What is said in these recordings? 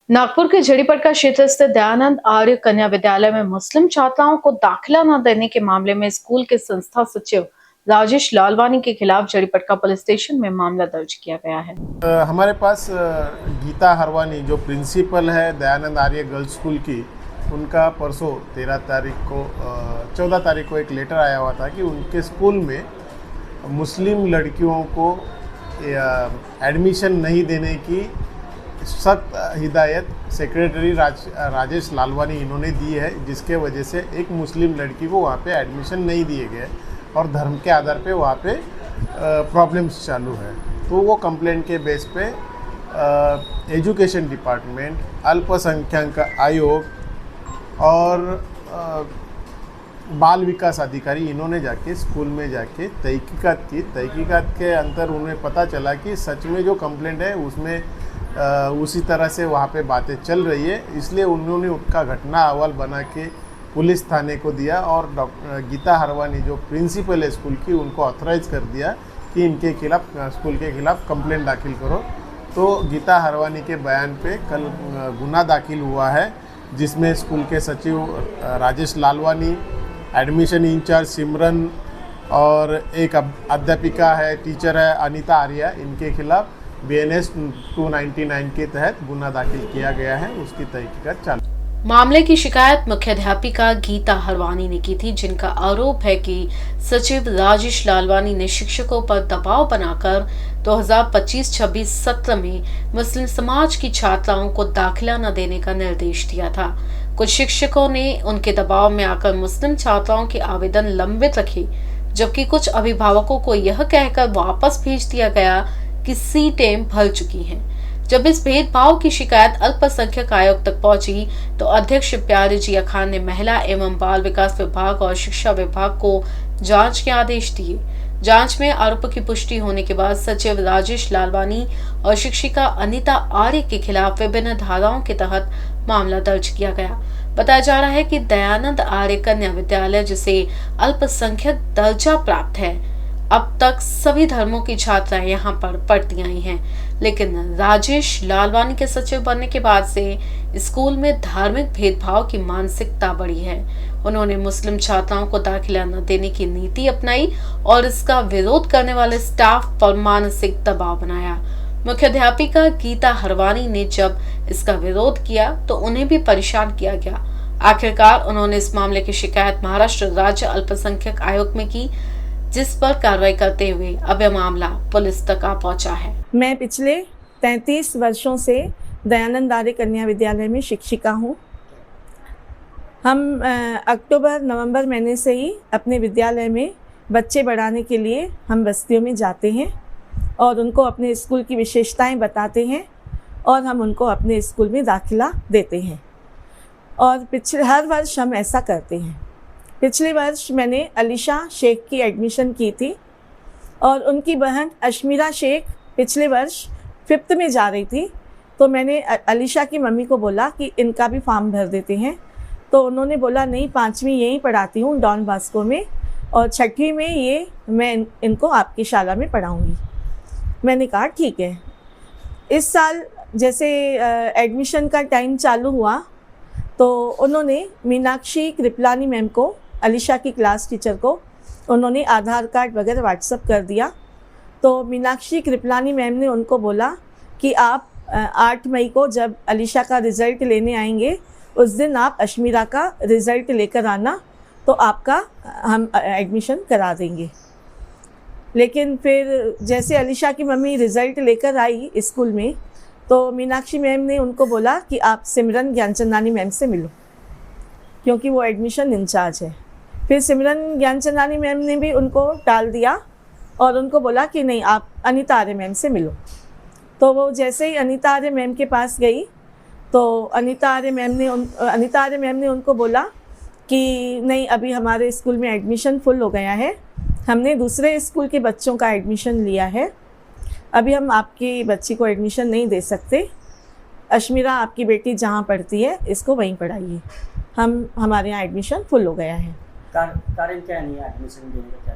नागपुर के जड़ीपटका क्षेत्र स्थित दयानंद आर्य कन्या विद्यालय में मुस्लिम छात्राओं को दाखिला न देने के मामले में स्कूल के संस्था सचिव राजेश लालवानी के खिलाफ जड़ीपटका पुलिस स्टेशन में मामला दर्ज किया गया है। हमारे पास गीता हरवानी जो प्रिंसिपल है दयानंद आर्य गर्ल्स स्कूल की, उनका परसों 14 तारीख को एक लेटर आया हुआ था कि उनके स्कूल में मुस्लिम लड़कियों को एडमिशन नहीं देने की सख्त हिदायत सेक्रेटरी राजेश लालवानी इन्होंने दी है, जिसके वजह से एक मुस्लिम लड़की को वहाँ पे एडमिशन नहीं दिए गए और धर्म के आधार पे वहाँ पे प्रॉब्लम्स चालू है। तो वो कंप्लेंट के बेस पे एजुकेशन डिपार्टमेंट, अल्पसंख्यक आयोग और बाल विकास अधिकारी इन्होंने जाके स्कूल में जाके तहकीकात की। तहकीकात के अंदर उन्हें पता चला कि सच में जो कंप्लेंट है उसमें उसी तरह से वहाँ पे बातें चल रही है, इसलिए उन्होंने उसका घटना अहवाल बना के पुलिस थाने को दिया और गीता हरवानी जो प्रिंसिपल है स्कूल की, उनको ऑथराइज कर दिया कि इनके खिलाफ स्कूल के खिलाफ कंप्लेंट दाखिल करो। तो गीता हरवानी के बयान पे कल गुना दाखिल हुआ है, जिसमें स्कूल के सचिव राजेश लालवानी, एडमिशन इंचार्ज सिमरन और एक अध्यापिका है, टीचर है अनीता आर्या, इनके खिलाफ BNS 299 के तहत गुना दाखिल किया गया है। उसकी तहकीकात चालू। मामले की शिकायत मुख्याध्यापिका गीता हरवानी ने की थी, जिनका आरोप है कि सचिव राजेश लालवानी ने शिक्षकों पर दबाव बनाकर 2025-26 सत्र में मुस्लिम समाज की छात्राओं को दाखिला न देने का निर्देश दिया था। कुछ शिक्षकों ने उनके दबाव में आकर मुस्लिम छात्राओं के आवेदन लंबित रखे, जबकि कुछ अभिभावकों को यह कहकर वापस भेज दिया गया कि सीटें भर चुकी हैं। जब इस भेदभाव की शिकायत अल्पसंख्यक आयोग तक पहुंची तो अध्यक्ष प्यारे जिया खान ने महिला एवं बाल विकास विभाग और शिक्षा विभाग को जांच के आदेश दिए। जांच में आरोपों की पुष्टि होने के बाद सचिव राजेश लालवानी और शिक्षिका अनीता आर्य के खिलाफ विभिन्न धाराओं के तहत मामला दर्ज किया गया। बताया जा रहा है कि दयानंद आर्य कन्या विद्यालय, जिसे अल्पसंख्यक दर्जा प्राप्त है, अब तक सभी धर्मों की छात्राएं यहां पर पढ़ती आई हैं, लेकिन राजेश लालवानी के सचिव बनने के बाद से स्कूल में धार्मिक भेदभाव की मानसिकता बढ़ी है। उन्होंने मुस्लिम छात्राओं को दाखिला न देने की नीति अपनाई और इसका विरोध करने वाले स्टाफ पर मानसिक दबाव बनाया। मुख्याध्यापिका गीता हरवानी ने जब इसका विरोध किया तो उन्हें भी परेशान किया गया। आखिरकार उन्होंने इस मामले की शिकायत महाराष्ट्र राज्य अल्पसंख्यक आयोग में की, जिस पर कार्रवाई करते हुए अब यह मामला पुलिस तक आ पहुंचा है। मैं पिछले 33 वर्षों से दयानंद आर्य कन्या विद्यालय में शिक्षिका हूँ। हम अक्टूबर-नवंबर महीने से ही अपने विद्यालय में बच्चे बढ़ाने के लिए हम बस्तियों में जाते हैं और उनको अपने स्कूल की विशेषताएं बताते हैं और हम उनको अपने स्कूल में दाखिला देते हैं और हर वर्ष हम ऐसा करते हैं। पिछले वर्ष मैंने अलीशा शेख की एडमिशन की थी और उनकी बहन अशमीरा शेख पिछले वर्ष 5th में जा रही थी, तो मैंने अलीशा की मम्मी को बोला कि इनका भी फॉर्म भर देते हैं। तो उन्होंने बोला नहीं, 5वीं यहीं पढ़ाती हूँ डॉन बास्को में और 6वीं में ये मैं इनको आपकी शाला में पढ़ाऊँगी। मैंने कहा ठीक है। इस साल जैसे एडमिशन का टाइम चालू हुआ तो उन्होंने मीनाक्षी कृपलानी मैम को, अलीशा की क्लास टीचर को, उन्होंने आधार कार्ड वगैरह व्हाट्सअप कर दिया। तो मीनाक्षी कृपलानी मैम ने उनको बोला कि आप 8 मई को जब अलीशा का रिज़ल्ट लेने आएंगे उस दिन आप अशमीरा का रिज़ल्ट लेकर आना, तो आपका हम एडमिशन करा देंगे। लेकिन फिर जैसे अलीशा की मम्मी रिज़ल्ट लेकर आई स्कूल में तो मीनाक्षी मैम ने उनको बोला कि आप सिमरन ज्ञानचंदानी मैम से मिलो, क्योंकि वो एडमिशन इंचार्ज है। फिर सिमरन ज्ञानचंदानी मैम ने भी उनको टाल दिया और उनको बोला कि नहीं, आप अनीता आर्य मैम से मिलो। तो वो जैसे ही अनीता आर्य मैम के पास गई तो अनीता आर्य मैम ने उनको बोला कि नहीं, अभी हमारे स्कूल में एडमिशन फुल हो गया है, हमने दूसरे स्कूल के बच्चों का एडमिशन लिया है, अभी हम आपकी बच्ची को एडमिशन नहीं दे सकते। अशमीरा आपकी बेटी जहाँ पढ़ती है इसको वहीं पढ़ाइए, हमारे यहाँ एडमिशन फुल हो गया है। कारण क्या नहीं है एडमिशन देने का?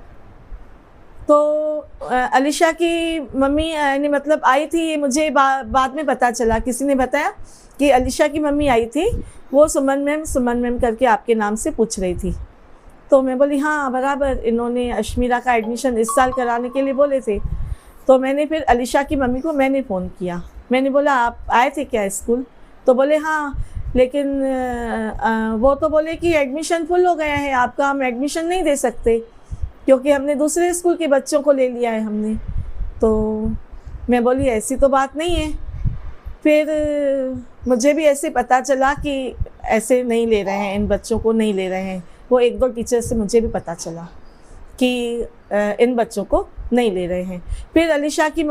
क्या तो अलीशा की मम्मी यानी मतलब आई थी, ये मुझे बाद में पता चला, किसी ने बताया कि अलीशा की मम्मी आई थी, वो सुमन मैम करके आपके नाम से पूछ रही थी। तो मैं बोली हाँ बराबर, इन्होंने अश्मीरा का एडमिशन इस साल कराने के लिए बोले थे। तो मैंने फिर अलीशा की मम्मी को मैंने फ़ोन किया, मैंने बोला आप आए थे क्या स्कूल? तो बोले हाँ, लेकिन वो तो बोले कि एडमिशन फुल हो गया है आपका, हम एडमिशन नहीं दे सकते क्योंकि हमने दूसरे स्कूल के बच्चों को ले लिया है हमने। तो मैं बोली ऐसी तो बात नहीं है। फिर मुझे भी ऐसे पता चला कि ऐसे नहीं ले रहे हैं, इन बच्चों को नहीं ले रहे हैं। वो एक दो टीचर से मुझे भी पता चला कि इन बच्चों को नहीं ले रहे हैं। फिर अलीशा की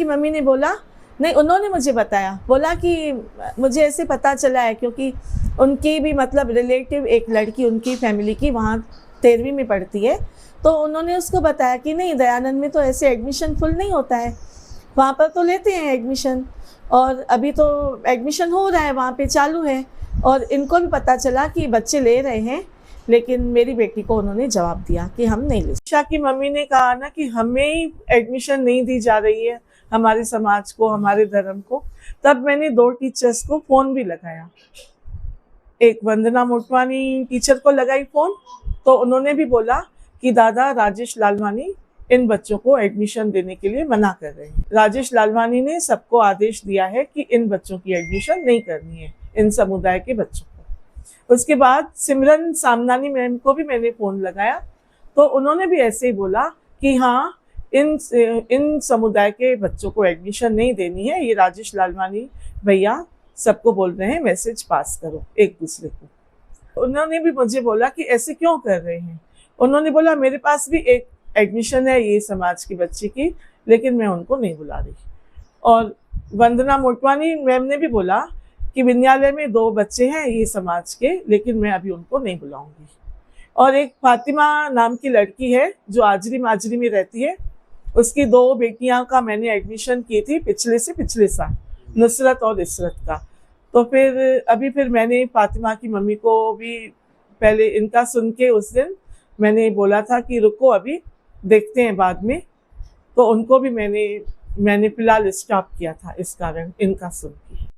मम्मी ने बोला, नहीं उन्होंने मुझे बताया, बोला कि मुझे ऐसे पता चला है क्योंकि उनकी भी मतलब रिलेटिव एक लड़की उनकी फैमिली की वहाँ 13वीं में पढ़ती है, तो उन्होंने उसको बताया कि नहीं दयानंद में तो ऐसे एडमिशन फुल नहीं होता है, वहाँ पर तो लेते हैं एडमिशन, और अभी तो एडमिशन हो रहा है वहाँ पे चालू है। और इनको भी पता चला कि बच्चे ले रहे हैं, लेकिन मेरी बेटी को उन्होंने जवाब दिया कि हम नहीं ले। अलीशा की मम्मी ने कहा ना कि हमें ही एडमिशन नहीं दी जा रही है, हमारे समाज को, हमारे धर्म को। तब मैंने 2 टीचर्स को फ़ोन भी लगाया, एक वंदना मोटवानी टीचर को लगाई फ़ोन, तो उन्होंने भी बोला कि दादा राजेश लालवानी इन बच्चों को एडमिशन देने के लिए मना कर रहे हैं। राजेश लालवानी ने सबको आदेश दिया है कि इन बच्चों की एडमिशन नहीं करनी है, इन समुदाय के बच्चों को। उसके बाद सिमरन सामनानी मैम को भी मैंने फ़ोन लगाया, तो उन्होंने भी ऐसे ही बोला कि हाँ इन समुदाय के बच्चों को एडमिशन नहीं देनी है, ये राजेश लालवानी भैया सबको बोल रहे हैं मैसेज पास करो एक दूसरे को। उन्होंने भी मुझे बोला कि ऐसे क्यों कर रहे हैं। उन्होंने बोला मेरे पास भी एक एडमिशन है ये समाज की बच्ची की, लेकिन मैं उनको नहीं बुला रही। और वंदना मोटवानी मैम ने भी बोला कि विद्यालय में 2 बच्चे हैं ये समाज के, लेकिन मैं अभी उनको नहीं बुलाऊंगी। और एक फातिमा नाम की लड़की है जो आजरी माजरी में रहती है, उसकी 2 बेटियां का मैंने एडमिशन की थी पिछले साल, नुसरत और इसरत का। तो फिर मैंने फातिमा की मम्मी को भी पहले इनका सुन के उस दिन मैंने बोला था कि रुको अभी देखते हैं बाद में, तो उनको भी मैंने फिलहाल स्टॉप किया था इस कारण इनका सुन के।